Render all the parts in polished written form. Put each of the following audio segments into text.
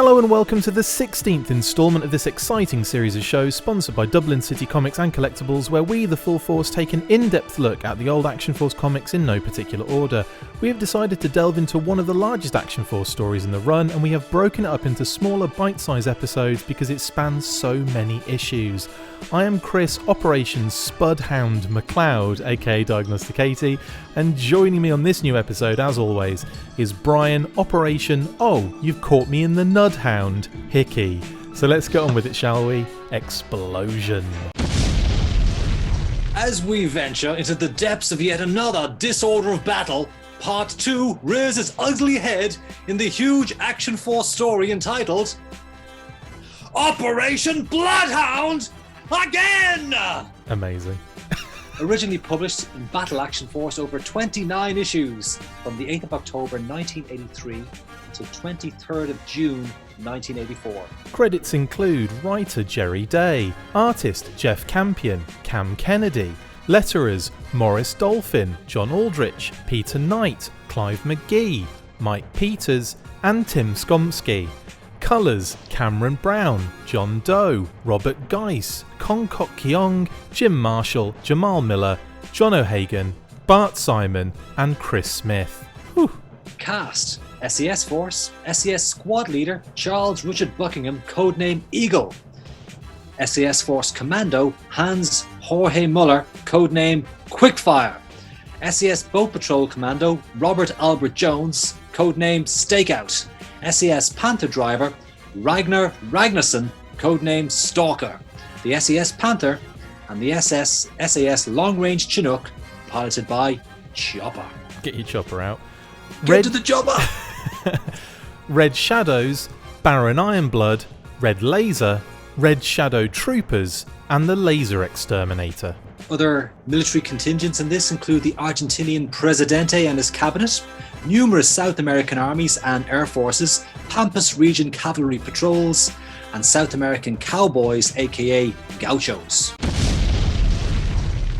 Hello and welcome to the 16th instalment of this exciting series of shows sponsored by Dublin City Comics and Collectibles, where we, the Full Force, take an in-depth look at the old Action Force comics in no particular order. We have decided to delve into one of the largest Action Force stories in the run, and we have broken it up into smaller bite-sized episodes because it spans so many issues. I am Chris, Operation Spudhound McLeod, aka Diagnostic 80, and joining me on this new episode, as always, is Brian, Operation Oh, You've Caught Me in the Nudhound, Hickey. So let's get on with it, shall we? Explosion. As we venture into the depths of yet another disorder of battle, Part 2 rears its ugly head in the huge Action Force story entitled Operation Bloodhound Again! Amazing. Originally published in Battle Action Force over 29 issues from the 8th of October 1983 to 23rd of June 1984. Credits include writer Jerry Day, artist Jeff Campion, Cam Kennedy, letterers Morris Dolphin, John Aldrich, Peter Knight, Clive McGee, Mike Peters and Tim Skomsky. Colours Cameron Brown, John Doe, Robert Geiss, Kongkok Keong, Jim Marshall, Jamal Miller, John O'Hagan, Bart Simon and Chris Smith. Whew. Cast: SES Force, SES Squad Leader Charles Richard Buckingham, codename Eagle. SES Force Commando Hans Jorge Muller, codename Quickfire. SES Boat Patrol Commando Robert Albert Jones, codename Stakeout. SES Panther Driver Ragnar Ragnarsson, codename Stalker. The SES Panther and the SAS Long Range Chinook, piloted by Chopper. Get your chopper out. Get to the chopper! Red Shadows, Baron Ironblood, Red Laser, Red Shadow Troopers, and the Laser Exterminator. Other military contingents in this include the Argentinian Presidente and his cabinet, numerous South American armies and air forces, Pampas region cavalry patrols, and South American cowboys, aka gauchos.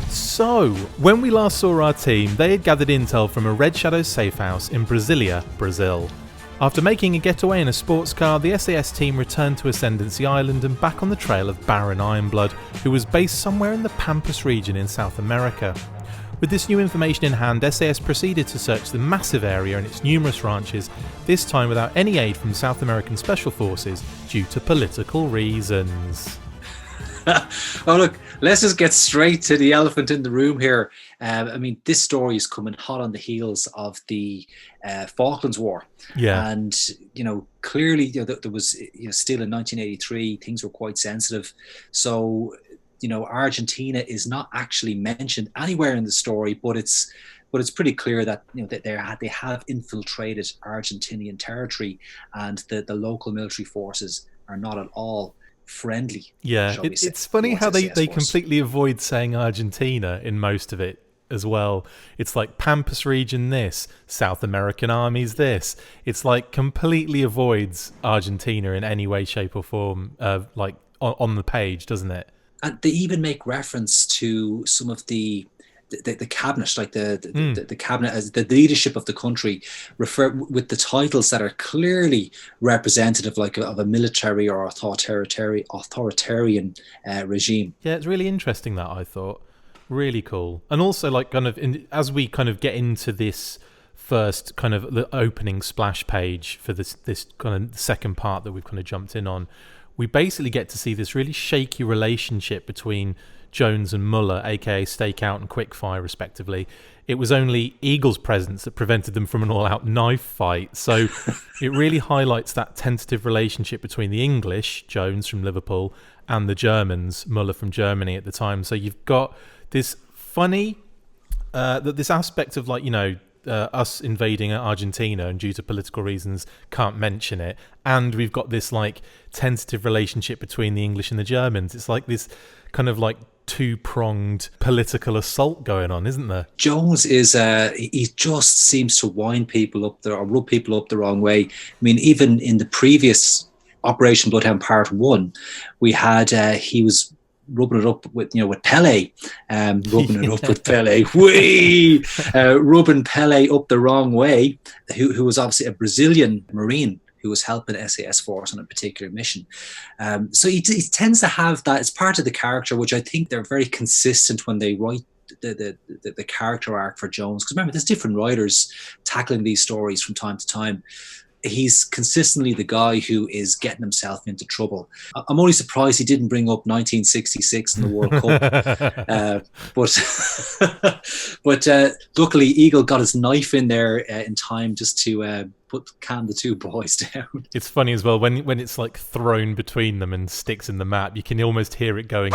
So, when we last saw our team, they had gathered intel from a Red Shadow safe house in Brasilia, Brazil. After making a getaway in a sports car, the SAS team returned to Ascendancy Island and back on the trail of Baron Ironblood, who was based somewhere in the Pampas region in South America. With this new information in hand, SAS proceeded to search the massive area and its numerous ranches, this time without any aid from South American Special Forces due to political reasons. Oh look, let's just get straight to the elephant in the room here. I mean, this story is coming hot on the heels of the Falklands War. Yeah. And, clearly there was, still in 1983, things were quite sensitive. So, Argentina is not actually mentioned anywhere in the story, but it's pretty clear that that they have infiltrated Argentinian territory, and the local military forces are not at all friendly. Yeah, it's funny how they completely avoid saying Argentina in most of it as well. It's like Pampas region this, South American armies this. It's like completely avoids Argentina in any way, shape or form, like on the page, doesn't it? And they even make reference to some of the cabinet, like the cabinet as the leadership of the country, refer with the titles that are clearly representative, like of a military or authoritarian regime. Yeah, it's really interesting that, I thought. Really cool. And also, like, kind of as we kind of get into this first kind of the opening splash page for this kind of second part that we've kind of jumped in on, we basically get to see this really shaky relationship between Jones and Muller, aka Stakeout and Quickfire, respectively. It was only Eagle's presence that prevented them from an all-out knife fight. So it really highlights that tentative relationship between the English, Jones from Liverpool, and the Germans, Muller from Germany at the time. So you've got this funny, this aspect of, like, us invading Argentina and due to political reasons can't mention it, and we've got this like tentative relationship between the English and the Germans. It's like this kind of like two-pronged political assault going on, isn't there? Jones is he just seems to wind people up there or rub people up the wrong way. I mean, even in the previous Operation Bloodhound Part 1, we had he was rubbing it up with Pele, rubbing it up with Pele, rubbing Pele up the wrong way, who was obviously a Brazilian Marine who was helping SAS Force on a particular mission. So he tends to have that as part of the character, which I think they're very consistent when they write the character arc for Jones. Because remember, there's different writers tackling these stories from time to time. He's consistently the guy who is getting himself into trouble. I'm only surprised he didn't bring up 1966 in the World Cup. But luckily, Eagle got his knife in there in time just to calm the two boys down. It's funny as well when it's like thrown between them and sticks in the map. You can almost hear it going.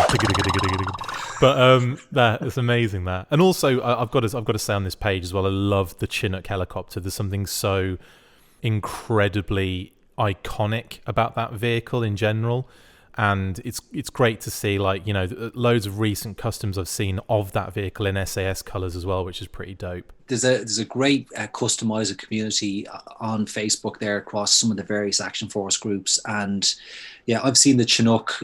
But it's amazing that. And also, I've got to say on this page as well, I love the Chinook helicopter. There's something so incredibly iconic about that vehicle in general, and it's great to see, like, you know, loads of recent customs I've seen of that vehicle in SAS colours as well, which is pretty dope. There's a great customizer community on Facebook there across some of the various Action Force groups, and yeah, I've seen the Chinook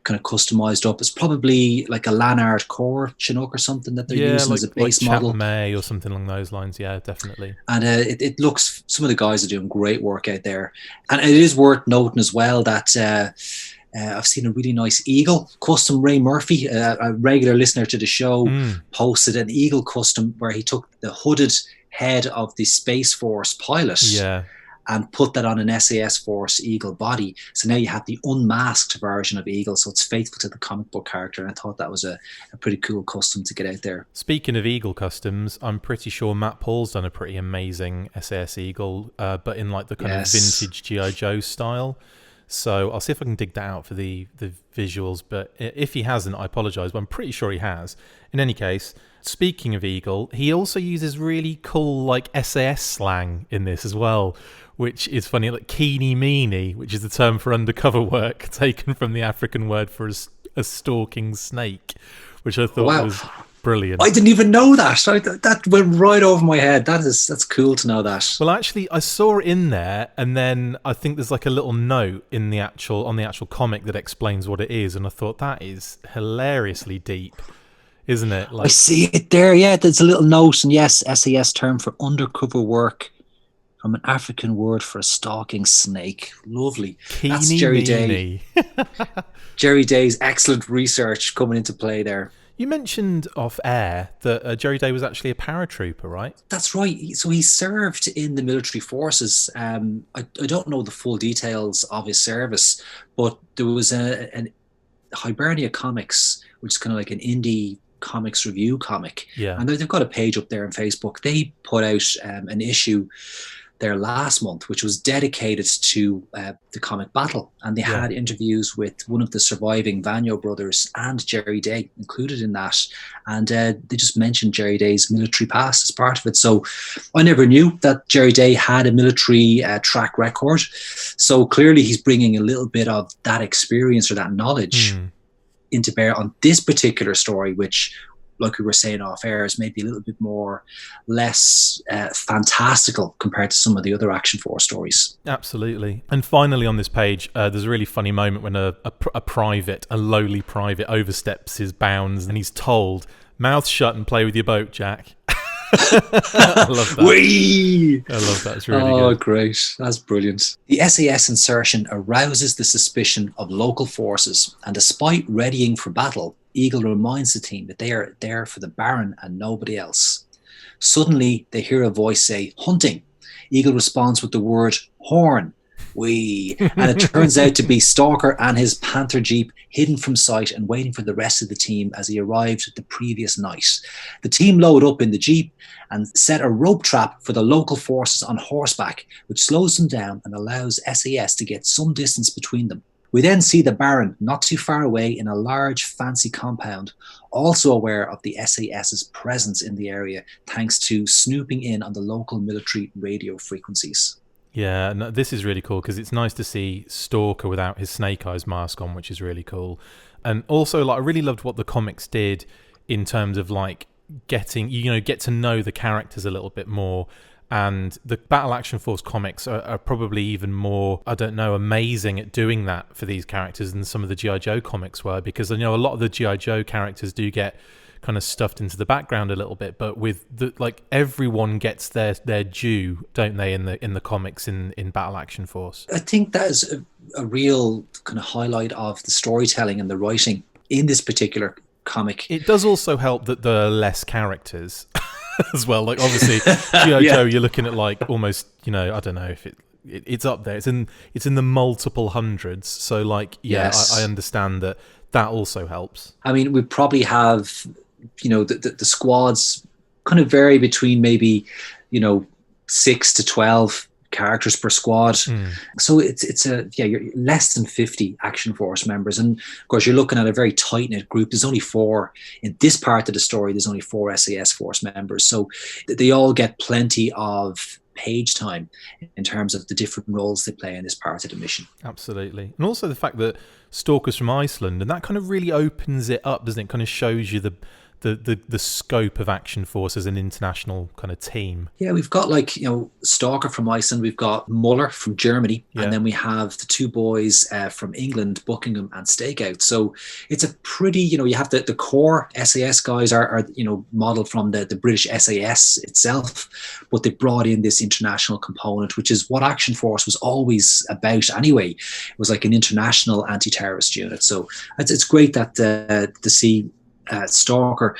kind of customized up. It's probably like a Lanard Core Chinook or something that they're using as a base model. May or something along those lines. Yeah, definitely. And it looks, some of the guys are doing great work out there. And it is worth noting as well that I've seen a really nice Eagle custom. Ray Murphy, a regular listener to the show, posted an Eagle custom where he took the hooded head of the Space Force pilot. Yeah. And put that on an SAS Force Eagle body. So now you have the unmasked version of Eagle, so it's faithful to the comic book character. And I thought that was a pretty cool custom to get out there. Speaking of Eagle customs, I'm pretty sure Matt Paul's done a pretty amazing SAS Eagle, but in like the kind of vintage G.I. Joe style. So I'll see if I can dig that out for the visuals. But if he hasn't, I apologise, but I'm pretty sure he has. In any case, speaking of Eagle, he also uses really cool like SAS slang in this as well, which is funny, like keeny meeny, which is the term for undercover work, taken from the African word for a stalking snake, which I thought was brilliant. I didn't even know that. That went right over my head. That's cool to know that. Well, actually, I saw it in there, and then I think there's like a little note on the actual comic that explains what it is, and I thought that is hilariously deep, isn't it? I see it there. Yeah, there's a little note, and yes, SAS term for undercover work, from an African word for a stalking snake. Lovely. That's Jerry Day. Jerry Day's excellent research coming into play there. You mentioned off air that Jerry Day was actually a paratrooper, right? That's right. So he served in the military forces. I don't know the full details of his service, but there was an Hibernia Comics, which is kind of like an indie comics review comic. Yeah. And they've got a page up there on Facebook. They put out an issue there last month, which was dedicated to the comic battle, and they had interviews with one of the surviving Vanyo brothers and Jerry Day included in that, and they just mentioned Jerry Day's military past as part of it. So I never knew that Jerry Day had a military track record, so clearly he's bringing a little bit of that experience or that knowledge into bear on this particular story, which, like we were saying off air, is maybe a little bit less fantastical compared to some of the other Action Force stories. Absolutely. And finally on this page, there's a really funny moment when a lowly private oversteps his bounds, and he's told, "Mouth shut and play with your boat, Jack." I love that. I love that. It's really good. Oh, great. That's brilliant. The SAS insertion arouses the suspicion of local forces, and despite readying for battle, Eagle reminds the team that they are there for the Baron and nobody else. Suddenly, they hear a voice say, "Hunting." Eagle responds with the word "horn." And it turns out to be Stalker and his Panther Jeep, hidden from sight and waiting for the rest of the team as he arrived the previous night. The team load up in the Jeep and set a rope trap for the local forces on horseback, which slows them down and allows SAS to get some distance between them. We then see the Baron not too far away in a large fancy compound, also aware of the SAS's presence in the area thanks to snooping in on the local military radio frequencies. Yeah, no, this is really cool because it's nice to see Stalker without his Snake Eyes mask on, which is really cool. And also, like, I really loved what the comics did in terms of like get to know the characters a little bit more. And the Battle Action Force comics are probably even more, amazing at doing that for these characters than some of the G.I. Joe comics were, because I know a lot of the G.I. Joe characters do get kind of stuffed into the background a little bit. But with the like, everyone gets their due, don't they, in the comics in Battle Action Force? I think that is a real kind of highlight of the storytelling and the writing in this particular comic. It does also help that there are less characters as well. Like, obviously, G.I. Joe, you're looking at like almost, I don't know if it's up there. It's in the multiple hundreds. So like, yes. I understand that also helps. I mean, we probably have, the squads kind of vary between maybe, 6 to 12 characters per squad. So you're less than 50 Action Force members, and of course you're looking at a very tight knit group. There's only 4 in this part of the story. There's only 4 SAS Force members, so they all get plenty of page time in terms of the different roles they play in this part of the mission. Absolutely. And also the fact that Stalker's from Iceland, and that kind of really opens it up, doesn't it? Kind of shows you the scope of Action Force as an international kind of team. Yeah, we've got Stalker from Iceland, we've got Muller from Germany, and then we have the 2 boys from England, Buckingham and Stakeout. So it's a pretty, you have the core SAS guys are modeled from the British SAS itself, but they brought in this international component, which is what Action Force was always about anyway. It was like an international anti-terrorist unit. So it's great that to see Stalker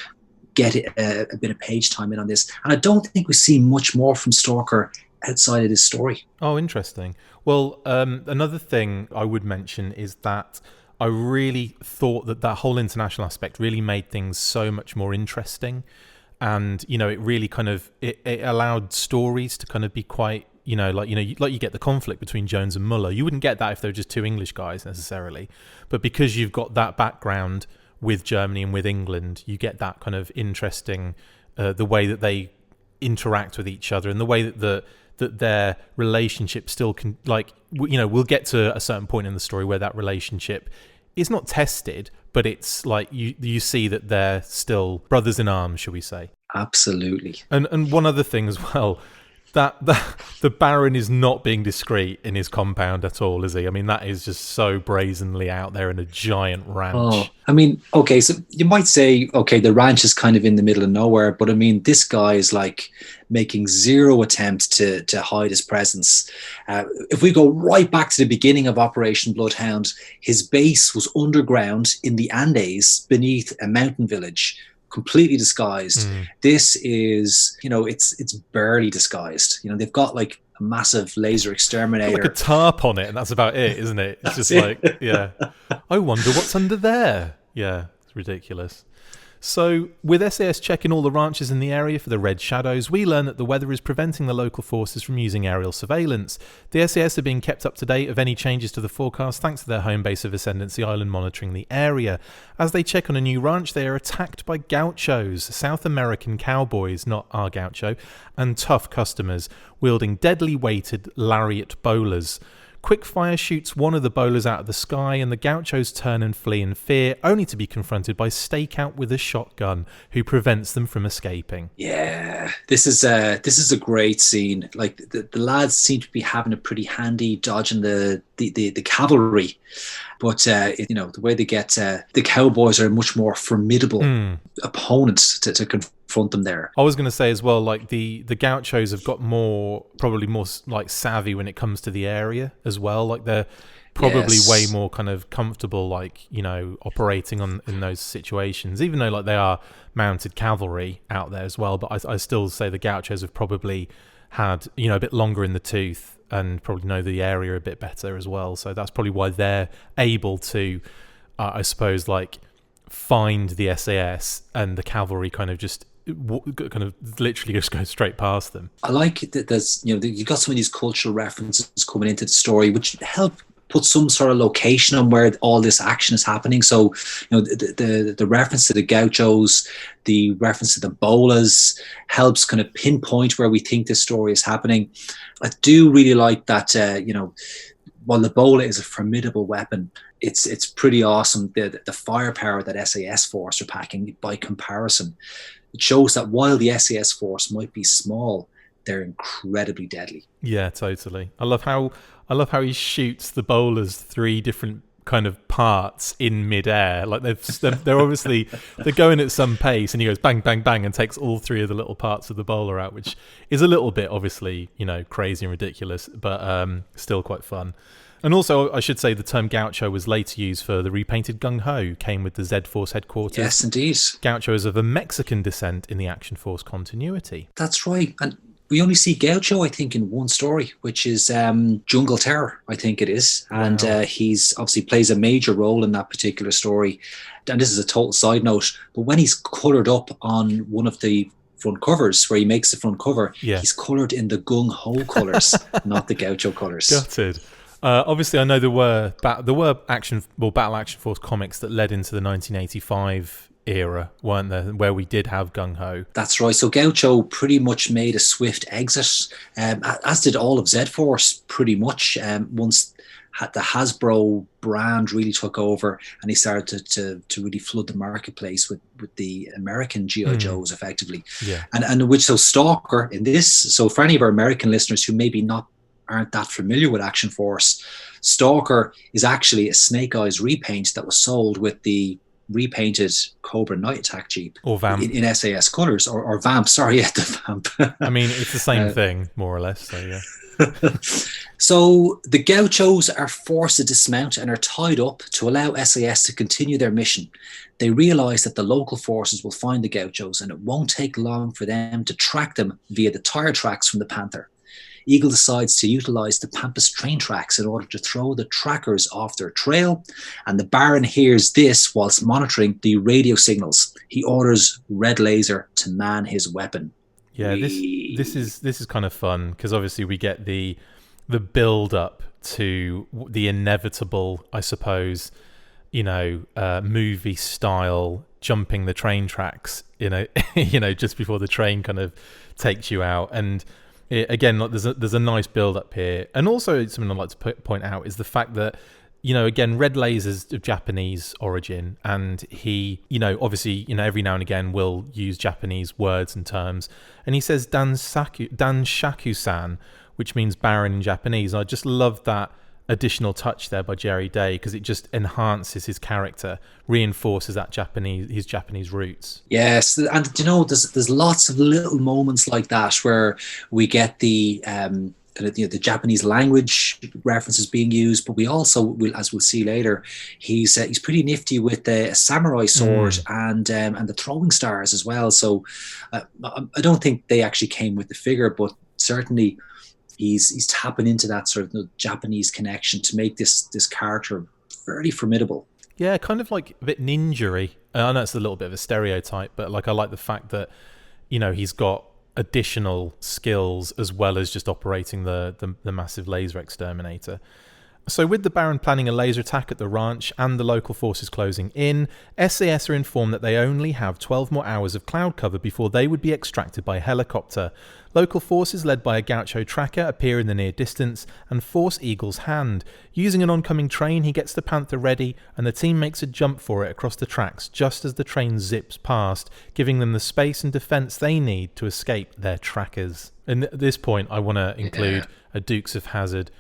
get a bit of page time in on this, and I don't think we see much more from Stalker outside of this story. Oh, interesting. Well, another thing I would mention is that I really thought that whole international aspect really made things so much more interesting, and it really kind of it allowed stories to kind of be quite like you get the conflict between Jones and Muller. You wouldn't get that if they were just 2 English guys necessarily, but because you've got that background with Germany and with England, you get that kind of interesting, the way that they interact with each other, and the way that their relationship still can, we'll get to a certain point in the story where that relationship is not tested, but it's like you see that they're still brothers in arms, shall we say? Absolutely. And one other thing as well. That the Baron is not being discreet in his compound at all, is he? I mean, that is just so brazenly out there in a giant ranch. Oh, I mean, okay, so you might say, okay, the ranch is kind of in the middle of nowhere, but I mean, this guy is like making zero attempt to hide his presence. If we go right back to the beginning of Operation Bloodhound, his base was underground in the Andes beneath a mountain village, completely disguised. This is, it's barely disguised. They've got like a massive laser exterminator, like a tarp on it, and that's about it, isn't it? It's just like, yeah. I wonder what's under there. Yeah, it's ridiculous. So, with SAS checking all the ranches in the area for the red shadows, we learn that the weather is preventing the local forces from using aerial surveillance. The SAS are being kept up to date of any changes to the forecast thanks to their home base of Ascendancy Island monitoring the area. As they check on a new ranch, they are attacked by gauchos, South American cowboys, not our gaucho, and tough customers, wielding deadly weighted lariat bowlers. Quickfire shoots one of the bowlers out of the sky, and the gauchos turn and flee in fear, only to be confronted by Stakeout with a shotgun, who prevents them from escaping. Yeah, this is a great scene. Like the lads seem to be having a pretty handy dodging the cavalry, but the way they get the cowboys are a much more formidable opponents to confront them there. I was going to say as well, like the gauchos have got probably more like savvy when it comes to the area as well. Like they're probably way more kind of comfortable, like operating in those situations. Even though like they are mounted cavalry out there as well, but I still say the gauchos have probably had a bit longer in the tooth and probably know the area a bit better as well. So that's probably why they're able to, I suppose, like find the SAS, and the cavalry kind of just literally just go straight past them. I like that there's you've got some of these cultural references coming into the story, which help put some sort of location on where all this action is happening. So the reference to the gauchos, the reference to the bolas helps kind of pinpoint where we think this story is happening. I do really like that while the bola is a formidable weapon, it's pretty awesome the firepower that SAS Force are packing by comparison. It shows that while the SAS Force might be small, they're incredibly deadly. Yeah, totally. I love how he shoots the bowlers 3 different kind of parts in midair. Like they're obviously they're going at some pace, and he goes bang, bang, bang, and takes all three of the little parts of the bowler out, which is a little bit obviously, you know, crazy and ridiculous, but still quite fun. And also, I should say the term gaucho was later used for the repainted gung-ho, came with the Z-Force headquarters. Yes, indeed. Gaucho is of a Mexican descent in the Action Force continuity. That's right. And we only see Gaucho, I think, in one story, which is Jungle Terror, I think it is. And he's obviously plays a major role in that particular story. And this is a total side note, but when he's coloured up on one of the front covers, where he makes the front cover, he's coloured in the gung-ho colours, not the Gaucho colours. Gutted. Obviously, I know there were Battle Action Force comics that led into the 1985 era, weren't there, where we did have gung-ho. That's right. So Gaucho pretty much made a swift exit, as did all of Z-Force pretty much, once the Hasbro brand really took over and he started to really flood the marketplace with the American G.I. Joes effectively. Yeah. And which, so Stalker in this, so for any of our American listeners who maybe aren't that familiar with Action Force, Stalker is actually a Snake Eyes repaint that was sold with the repainted Cobra Night Attack Jeep, or Vamp, in SAS colours, or Vamp. Sorry, the Vamp. I mean, it's the same thing, more or less. So yeah. So the Gauchos are forced to dismount and are tied up to allow SAS to continue their mission. They realise that the local forces will find the Gauchos, and it won't take long for them to track them via the tire tracks from the Panther. Eagle decides to utilise the Pampas train tracks in order to throw the trackers off their trail, and the Baron hears this whilst monitoring the radio signals. He orders Red Laser to man his weapon. Yeah, this is kind of fun, because obviously we get the build up to the inevitable, I suppose, you know, movie style jumping the train tracks, you know, just before the train kind of takes you out. And again, like there's a nice build up here. And also something I'd like to point out is the fact that, you know, again, Red Laser's of Japanese origin, and he, you know, obviously, you know, every now and again will use Japanese words and terms, and he says Dan Shaku-san, which means Baron in Japanese. And I just love that additional touch there by Jerry Day, because it just enhances his character, reinforces that his Japanese roots. Yes, and you know, there's lots of little moments like that where we get the the Japanese language references being used, but we also will, as we'll see later, he's pretty nifty with a samurai sword and the throwing stars as well. So I don't think they actually came with the figure, but certainly he's tapping into that sort of Japanese connection to make this character fairly formidable. Yeah, kind of like a bit ninja-y. I know it's a little bit of a stereotype, but like I like the fact that, you know, he's got additional skills as well as just operating the massive laser exterminator. So with the Baron planning a laser attack at the ranch and the local forces closing in, SAS are informed that they only have 12 more hours of cloud cover before they would be extracted by helicopter. Local forces led by a Gaucho tracker appear in the near distance and force Eagle's hand. Using an oncoming train, he gets the Panther ready, and the team makes a jump for it across the tracks just as the train zips past, giving them the space and defense they need to escape their trackers. And at this point, I want to include a Dukes of Hazzard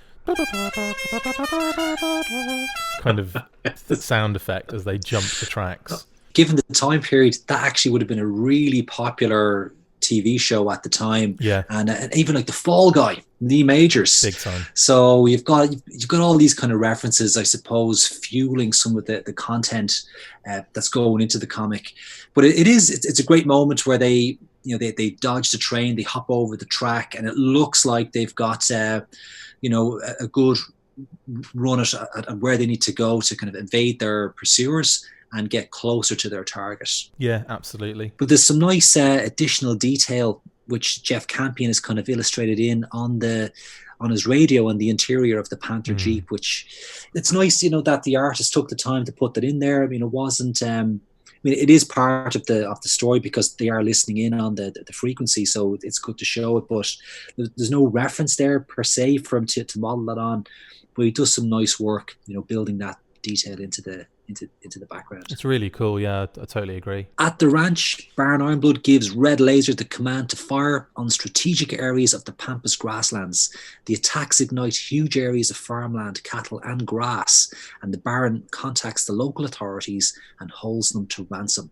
kind of sound effect as they jump the tracks. Given the time period, that actually would have been a really popular TV show at the time. Yeah, and even like the Fall Guy, Lee Majors, big time. So you've got all these kind of references, I suppose, fueling some of the content that's going into the comic. But it's a great moment where they dodge the train, they hop over the track, and it looks like they've got a good run at where they need to go to kind of evade their pursuers and get closer to their target. Yeah, absolutely. But there's some nice additional detail which Jeff Campion has kind of illustrated on his radio and the interior of the Panther Jeep, which it's nice, that the artist took the time to put that in there. I mean, it wasn't. It is part of the story because they are listening in on the frequency, so it's good to show it. But there's no reference there per se for him to model that on. But he does some nice work, building that detail into the into the background. It's really cool. Yeah, I totally agree. At the ranch, Baron Ironblood gives Red Laser the command to fire on strategic areas of the Pampas grasslands. The attacks ignite huge areas of farmland, cattle, and grass, and the Baron contacts the local authorities and holds them to ransom.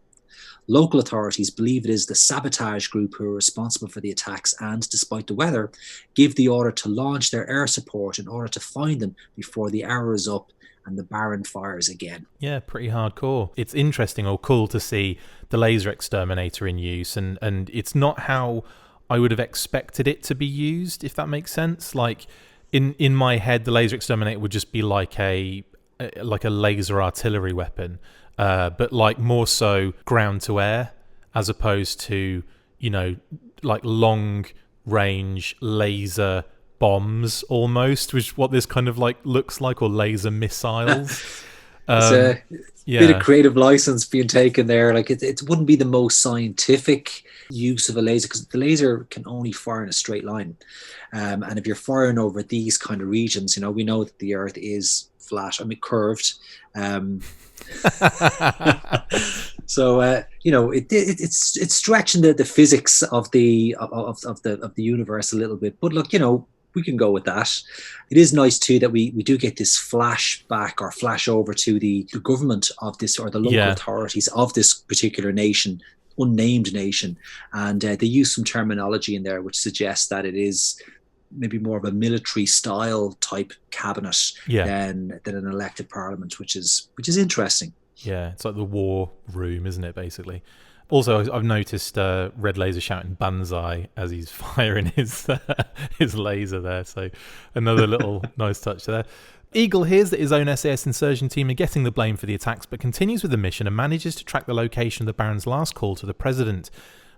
Local authorities believe it is the sabotage group who are responsible for the attacks and, despite the weather, give the order to launch their air support in order to find them before the hour is up and the Baron fires again. Yeah, pretty hardcore. It's interesting or cool to see the laser exterminator in use, and it's not how I would have expected it to be used, if that makes sense. Like in my head, the laser exterminator would just be like a laser artillery weapon. But like more so ground to air, as opposed to, like long range laser bombs almost, which is what this kind of like looks like, or laser missiles. It's a bit of creative license being taken there. Like it wouldn't be the most scientific use of a laser, because the laser can only fire in a straight line. And if you're firing over these kind of regions, we know that the Earth is flat, curved. So it's stretching the physics of the universe a little bit, but look, we can go with that. It is nice too that we do get this flashback or flash over to the government of this, or the local authorities of this particular nation, unnamed nation, and they use some terminology in there which suggests that it is maybe more of a military style type cabinet than an elected parliament, which is interesting. Yeah, it's like the war room, isn't it, basically? Also, I've noticed Red Laser shouting "Banzai" as he's firing his laser there. So another little nice touch there. Eagle hears that his own SAS insurgent team are getting the blame for the attacks, but continues with the mission and manages to track the location of the Baron's last call to the President,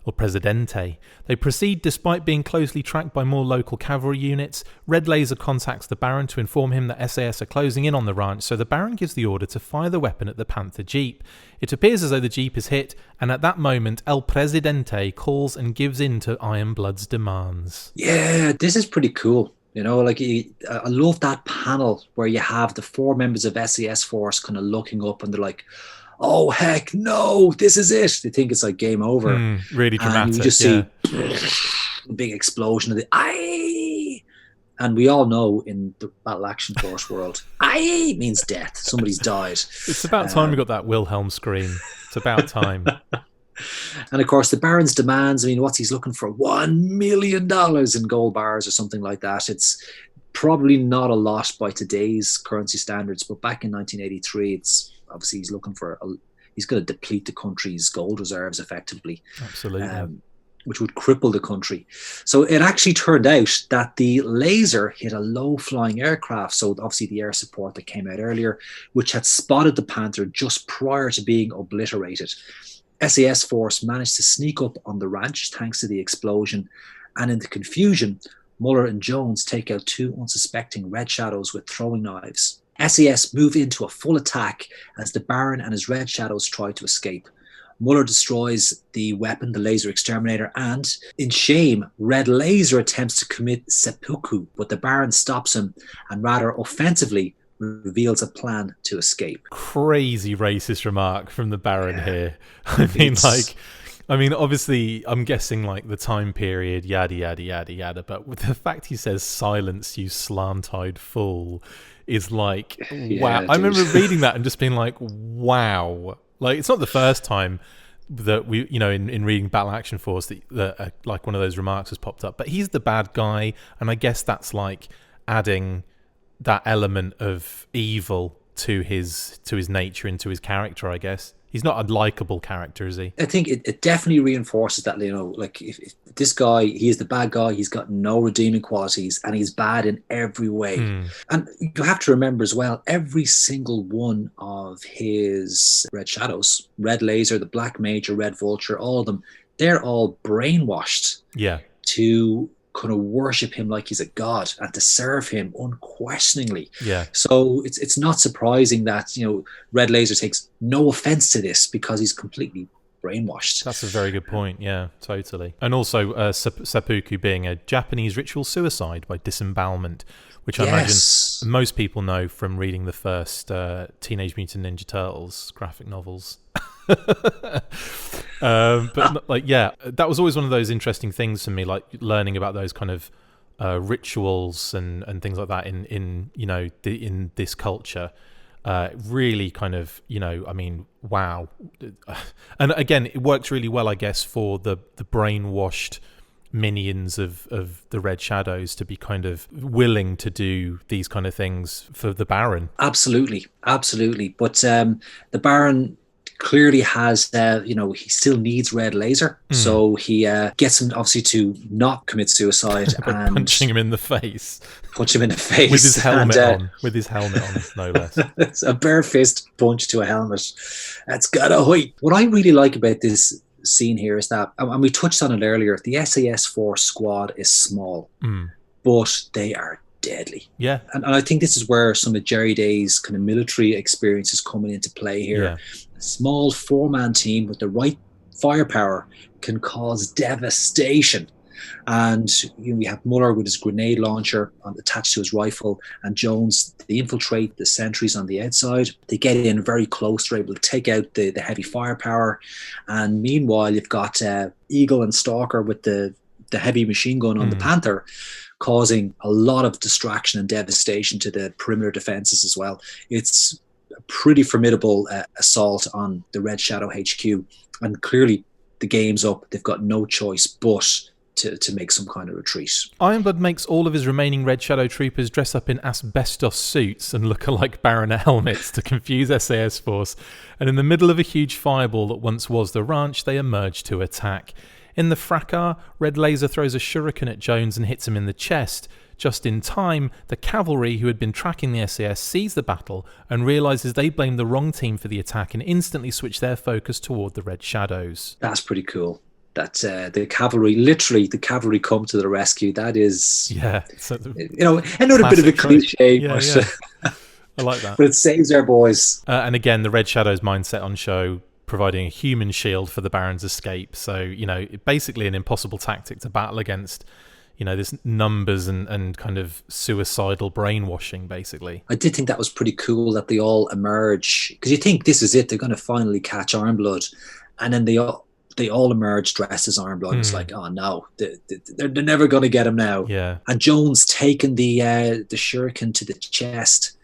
or Presidente. They proceed despite being closely tracked by more local cavalry units. Red Laser contacts the Baron to inform him that SAS are closing in on the ranch, so the Baron gives the order to fire the weapon at the Panther Jeep. It appears as though the Jeep is hit, and at that moment, El Presidente calls and gives in to Ironblood's demands. Yeah, this is pretty cool. I love that panel where you have the 4 members of SAS Force kind of looking up and they're like, oh, heck no, this is it. They think it's like game over. Really dramatic. And you just see a big explosion of the aye. And we all know in the Battle Action Force world, aye means death. Somebody's died. It's about time we got that Wilhelm scream. It's about time. And of course, the Baron's demands, what's he's looking for? $1 million in gold bars or something like that. It's probably not a lot by today's currency standards, but back in 1983, it's obviously he's looking for he's going to deplete the country's gold reserves effectively. Absolutely. Which would cripple the country. So it actually turned out that the laser hit a low-flying aircraft, so obviously the air support that came out earlier, which had spotted the Panther just prior to being obliterated. SAS Force managed to sneak up on the ranch thanks to the explosion, and in the confusion, Muller and Jones take out 2 unsuspecting Red Shadows with throwing knives. SAS move into a full attack as the Baron and his Red Shadows try to escape. Muller destroys the weapon, the laser exterminator, and in shame, Red Laser attempts to commit seppuku, but the Baron stops him and rather offensively reveals a plan to escape. Crazy racist remark from the Baron here. Obviously, I'm guessing like the time period, yada, yada, yada, yada, but with the fact he says silence, you slant-eyed fool, is like, wow. Dude. I remember reading that and just being like, wow. Like, it's not the first time that we, in reading Battle Action Force that like one of those remarks has popped up, but he's the bad guy, and I guess that's like adding that element of evil to his nature and to his character, I guess. He's not a likable character, is he? I think it definitely reinforces that, if this guy, he is the bad guy, he's got no redeeming qualities, and he's bad in every way. And you have to remember as well, every single one of his Red Shadows, Red Laser, the Black Major, Red Vulture, all of them, they're all brainwashed to kind of worship him like he's a god and to serve him unquestioningly. So it's not surprising that Red Laser takes no offense to this, because he's completely brainwashed. That's a very good point. Yeah, totally. And also seppuku being a Japanese ritual suicide by disembowelment, which I imagine most people know from reading the first Teenage Mutant Ninja Turtles graphic novels. But like, yeah, that was always one of those interesting things for me, like learning about those kind of rituals and things like that in in this culture. Really kind of, I mean, wow. And again, it works really well, I guess, for the brainwashed minions of the Red Shadows to be kind of willing to do these kind of things for the Baron. Absolutely. But the Baron clearly has, he still needs Red Laser. So he gets him obviously to not commit suicide and punching him in the face. Punch him in the face with his helmet on. With his helmet on, no less. It's a bare fist punch to a helmet. That's gotta hurt. What I really like about this scene here is that, and we touched on it earlier, the SAS Force squad is small, but they are deadly. Yeah. And I think this is where some of Jerry Day's kind of military experience is coming into play here. Yeah. A small four-man team with the right firepower can cause devastation. And we have Muller with his grenade launcher attached to his rifle, and Jones, they infiltrate the sentries on the outside. They get in very close, they're able to take out the heavy firepower. And meanwhile, you've got Eagle and Stalker with the heavy machine gun on the Panther, causing a lot of distraction and devastation to the perimeter defenses as well. It's a pretty formidable assault on the Red Shadow HQ. And clearly, the game's up. They've got no choice but to make some kind of retreat. Ironblood makes all of his remaining Red Shadow troopers dress up in asbestos suits and look-alike Baronet helmets to confuse SAS Force, and in the middle of a huge fireball that once was the ranch, they emerge to attack. In the fracas, Red Laser throws a shuriken at Jones and hits him in the chest. Just in time, the cavalry who had been tracking the SAS sees the battle and realises they blamed the wrong team for the attack and instantly switch their focus toward the Red Shadows. That's pretty cool. That the cavalry come to the rescue. That is, another bit of a cliche. Yeah. I like that. But it saves our boys. And again, the Red Shadows mindset on show, providing a human shield for the Baron's escape. So, basically an impossible tactic to battle against, this numbers and kind of suicidal brainwashing, basically. I did think that was pretty cool that they all emerge, because you think this is it, they're going to finally catch Ironblood, and then they all emerge dressed as Ironblood. It's like, oh no, they're never going to get him now. Yeah. And Jones taking the shuriken to the chest.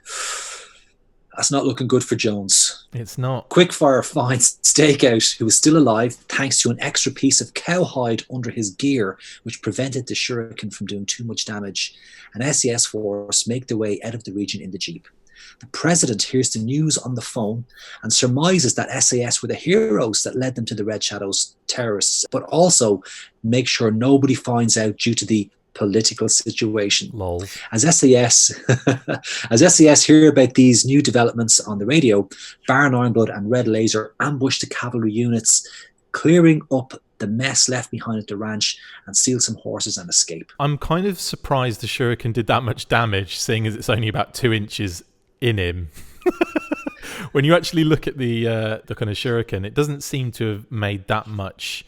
That's not looking good for Jones. It's not. Quickfire finds Stakeout, who is still alive, thanks to an extra piece of cowhide under his gear, which prevented the shuriken from doing too much damage. And SES Force make their way out of the region in the Jeep. The president hears the news on the phone and surmises that SAS were the heroes that led them to the Red Shadows terrorists, but also make sure nobody finds out due to the political situation. Lol. As SAS hear about these new developments on the radio, Baron Ironblood and Red Laser ambush the cavalry units, clearing up the mess left behind at the ranch, and steal some horses and escape. I'm kind of surprised the shuriken did that much damage, seeing as it's only about 2 inches in him. When you actually look at the kind of shuriken, it doesn't seem to have made that much,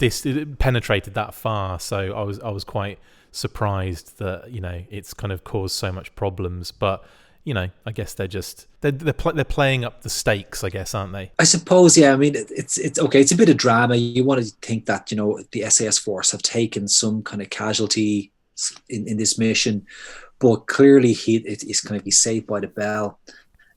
it penetrated that far. So I was quite surprised that it's kind of caused so much problems. But I guess they're playing up the stakes, I guess, aren't they? I suppose, yeah. I mean, it's okay. It's a bit of drama. You want to think that the SAS Force have taken some kind of casualty in this mission, but clearly he's going to be saved by the bell.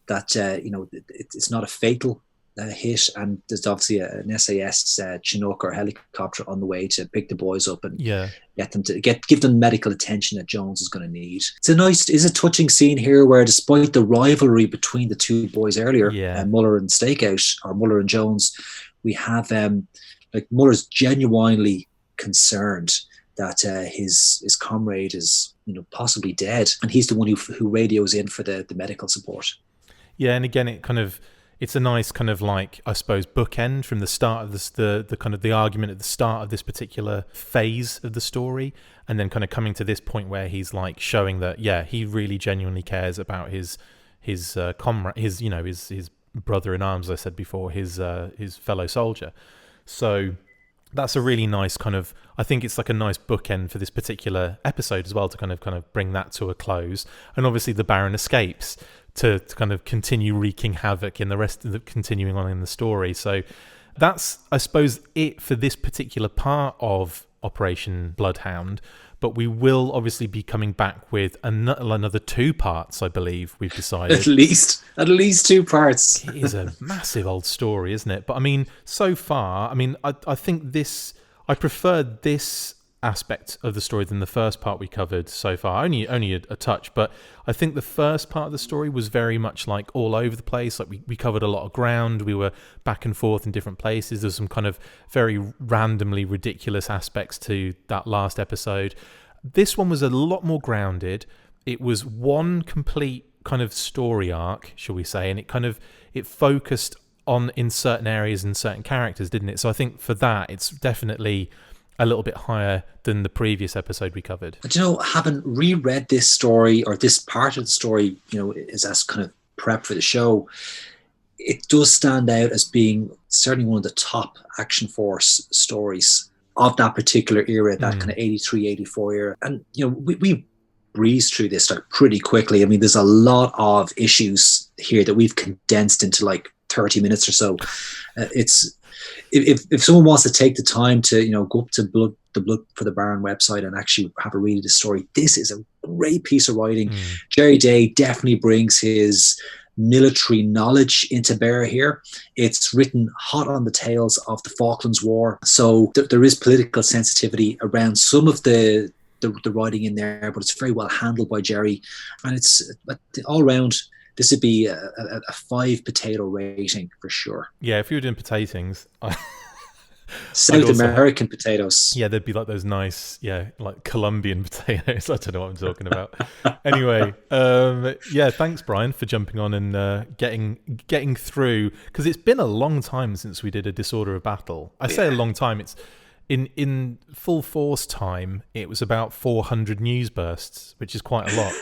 That it's not a fatal hit, and there's obviously an SAS Chinook or helicopter on the way to pick the boys up and get them to give them medical attention that Jones is going to need. It's a touching scene here where, despite the rivalry between the two boys earlier, Muller and Stakeout, or Muller and Jones, we have Muller's genuinely concerned that his comrade is possibly dead, and he's the one who radios in for the medical support. Yeah, and again, it's a nice kind of, like, I suppose, bookend from the start of this, the kind of the argument at the start of this particular phase of the story, and then kind of coming to this point where he's like showing that he really genuinely cares about his comrade, his brother in arms, as I said before, his fellow soldier. So that's a really nice kind of, I think it's like a nice bookend for this particular episode as well, to kind of bring that to a close. And obviously the Baron escapes to kind of continue wreaking havoc in the rest of the continuing on in the story. So that's, I suppose, it for this particular part of Operation Bloodhound. But we will obviously be coming back with another 2 parts, I believe we've decided. At least 2 parts. It is a massive old story, isn't it? But I mean, so far, I mean, I think I prefer this aspect of the story than the first part we covered so far. Only a touch, but I think the first part of the story was very much like all over the place. Like we covered a lot of ground. We were back and forth in different places. There's some kind of very randomly ridiculous aspects to that last episode. This one was a lot more grounded. It was one complete kind of story arc, shall we say, and it focused on in certain areas and certain characters, didn't it? So I think for that, it's definitely a little bit higher than the previous episode we covered. But having reread this story, or this part of the story, is as kind of prep for the show, it does stand out as being certainly one of the top Action Force stories of that particular era, that kind of 83, 84 era. And, we breezed through this like pretty quickly. I mean, there's a lot of issues here that we've condensed into like 30 minutes or so. If someone wants to take the time to go up to the Blood for the Baron website and actually have a read of the story, this is a great piece of writing. Jerry Day definitely brings his military knowledge into bear here. It's written hot on the tails of the Falklands War, so there is political sensitivity around some of the writing in there, but it's very well handled by Jerry, and it's all around. This would be a 5 potato rating for sure. Yeah, if you were doing potatoes, South American potatoes. Yeah, they'd be like those nice, like Colombian potatoes. I don't know what I'm talking about. Anyway, thanks, Brian, for jumping on and getting through, because it's been a long time since we did a Disorder of Battle. I say a long time. It's in full force time. It was about 400 news bursts, which is quite a lot.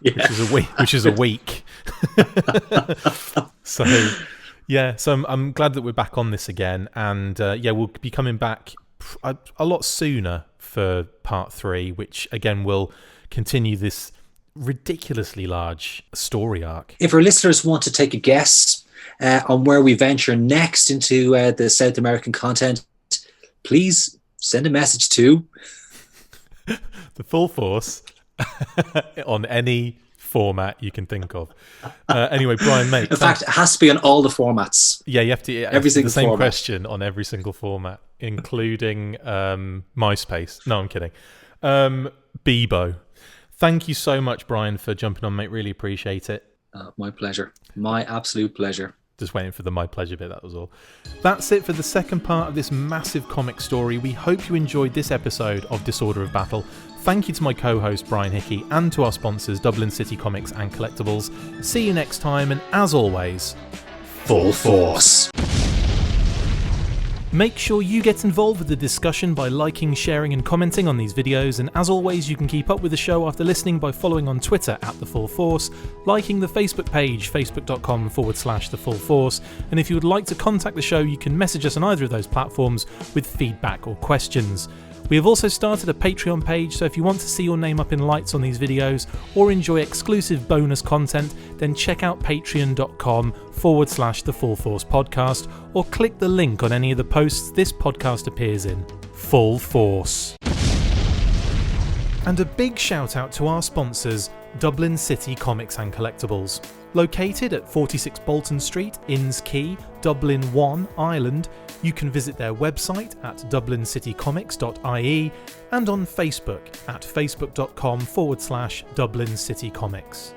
Which is a week. So I'm glad that we're back on this again, and we'll be coming back a lot sooner for part 3, which again will continue this ridiculously large story arc. If our listeners want to take a guess on where we venture next into the South American content, please send a message to the Full Force on any format you can think of. Anyway, Brian, mate. In fact, it has to be on all the formats. Yeah, you have to every single the same format. Question on every single format, including MySpace. No, I'm kidding. Bebo. Thank you so much, Brian, for jumping on, mate. Really appreciate it. My pleasure. My absolute pleasure. Just waiting for the my pleasure bit, that was all. That's it for the second part of this massive comic story. We hope you enjoyed this episode of Disorder of Battle. Thank you to my co-host Brian Hickey and to our sponsors Dublin City Comics and Collectibles. See you next time, and as always, Full Force. Make sure you get involved with the discussion by liking, sharing and commenting on these videos, and as always you can keep up with the show after listening by following on Twitter @The Full Force, liking the Facebook page facebook.com/The Full Force, and if you would like to contact the show you can message us on either of those platforms with feedback or questions. We have also started a Patreon page, so if you want to see your name up in lights on these videos or enjoy exclusive bonus content, then check out patreon.com/The Full Force Podcast, or click the link on any of the posts this podcast appears in. Full Force. And a big shout out to our sponsors, Dublin City Comics and Collectibles. Located at 46 Bolton Street, Inns Quay, Dublin 1, Ireland, you can visit their website at dublincitycomics.ie and on Facebook at facebook.com/Dublin City Comics.